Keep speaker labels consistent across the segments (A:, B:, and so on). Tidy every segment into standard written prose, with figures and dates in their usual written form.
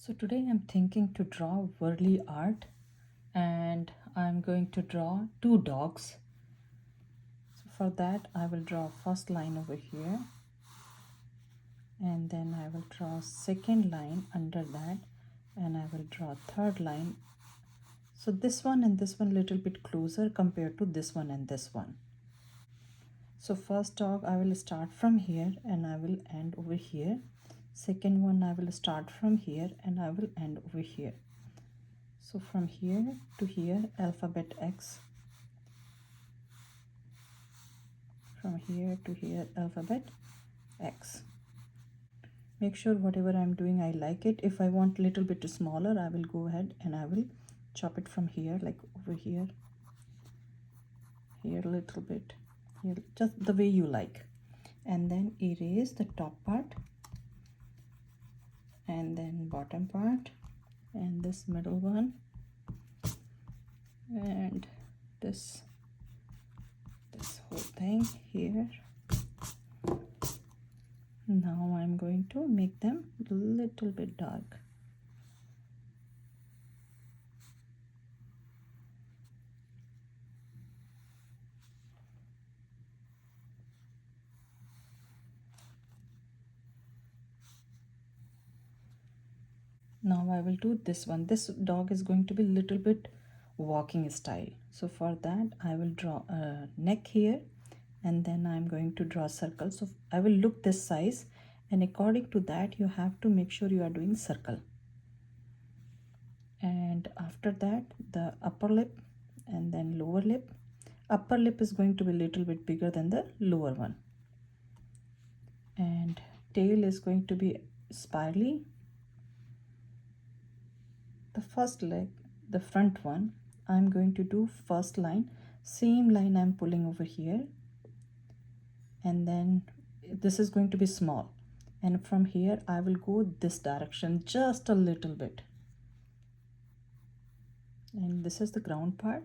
A: So today I'm thinking to draw Warli art, and I'm going to draw two dogs. So for that I will draw first line over here, and then I will draw second line under that, and I will draw third line. So this one and this one little bit closer compared to this one and this one. So first dog I will start from here and I will end over here. Second one I will start from here and I will end over here. So from here to here, alphabet X. From here to here, alphabet X. Make sure whatever I'm doing, I like it. If I want a little bit smaller, I will go ahead and I will chop it from here, like over here, here a little bit, here, just the way you like. And then erase the top part, and then bottom part, and this middle one, and this whole thing here. Now I'm going to make them a little bit dark. Now I will do this one. This dog is going to be a little bit walking style. So for that I will draw a neck here, and then I'm going to draw a circle. So I will look this size, and according to that you have to make sure you are doing circle. And after that the upper lip and then lower lip. Upper lip is going to be a little bit bigger than the lower one, and tail is going to be spirally. The first leg, the front one, I'm going to do first line, same line I'm pulling over here, and then this is going to be small, and from here I will go this direction just a little bit, and this is the ground part,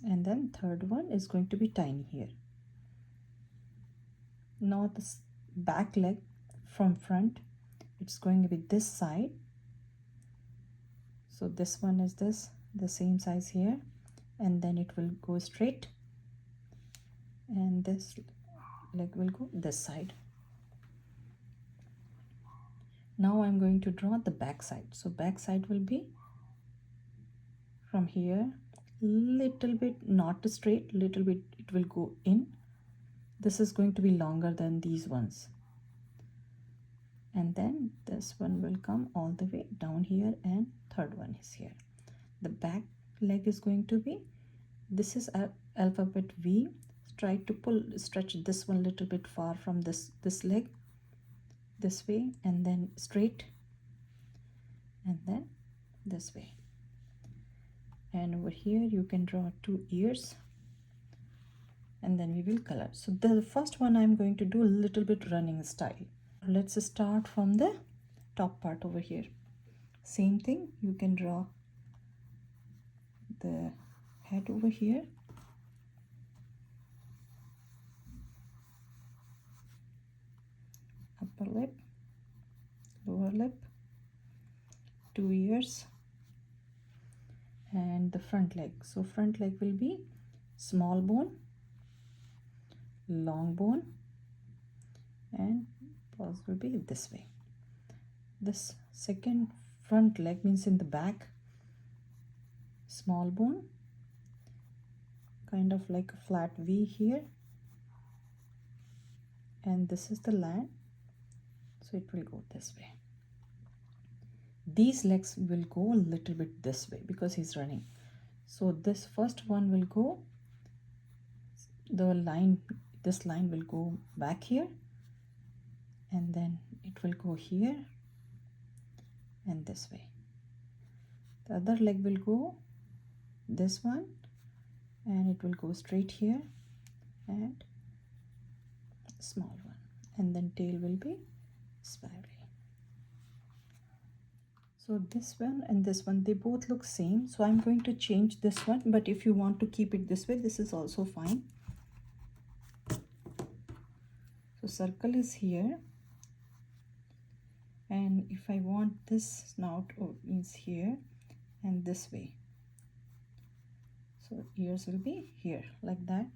A: and then third one is going to be tiny here. Now this back leg from front, it's going to be this side. So this one is the same size here, and then it will go straight, and this leg will go this side. Now I'm going to draw the back side. So back side will be from here, little bit not straight, little bit it will go in. This is going to be longer than these ones, and then this one will come all the way down here, and third one is here. The back leg is going to be, this is alphabet V. Try to stretch this one a little bit far from this leg, this way, and then straight, and then this way. And over here you can draw two ears, and then we will color. So the first one I'm going to do a little bit running style. Let's start from the top part over here. Same thing, you can draw the head over here, upper lip, lower lip, two ears, and the front leg. So front leg will be small bone, long bone, and paws will be this way. This second front leg means in the back, small bone, kind of like a flat V here, and this is the line, so it will go this way. These legs will go a little bit this way because he's running. So this first one will go, the line, this line will go back here, and then it will go here and this way. The other leg will go this one, and it will go straight here and small one, and then tail will be spirally. So this one and this one, they both look same, so I'm going to change this one, but if you want to keep it this way, this is also fine. So circle is here, And if I want this snout is here and this way, so ears will be here like that.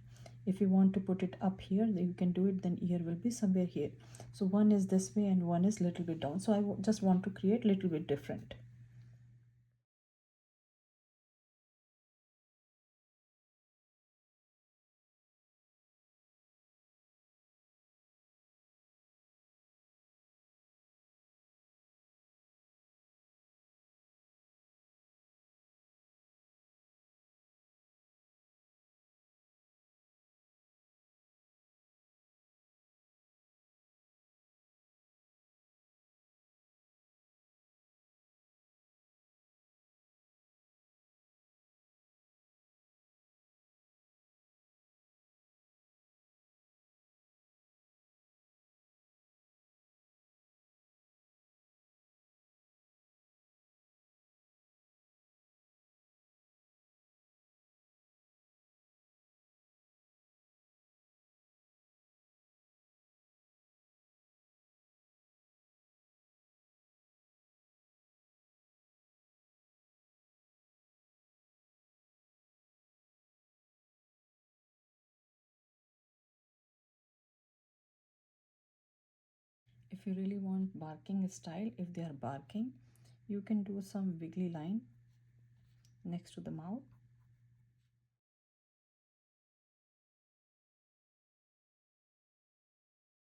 A: If you want to put it up here, then you can do it, then ear will be somewhere here. So one is this way and one is little bit down, so I just want to create little bit different. If you really want barking style, if they are barking, you can do some wiggly line next to the mouth.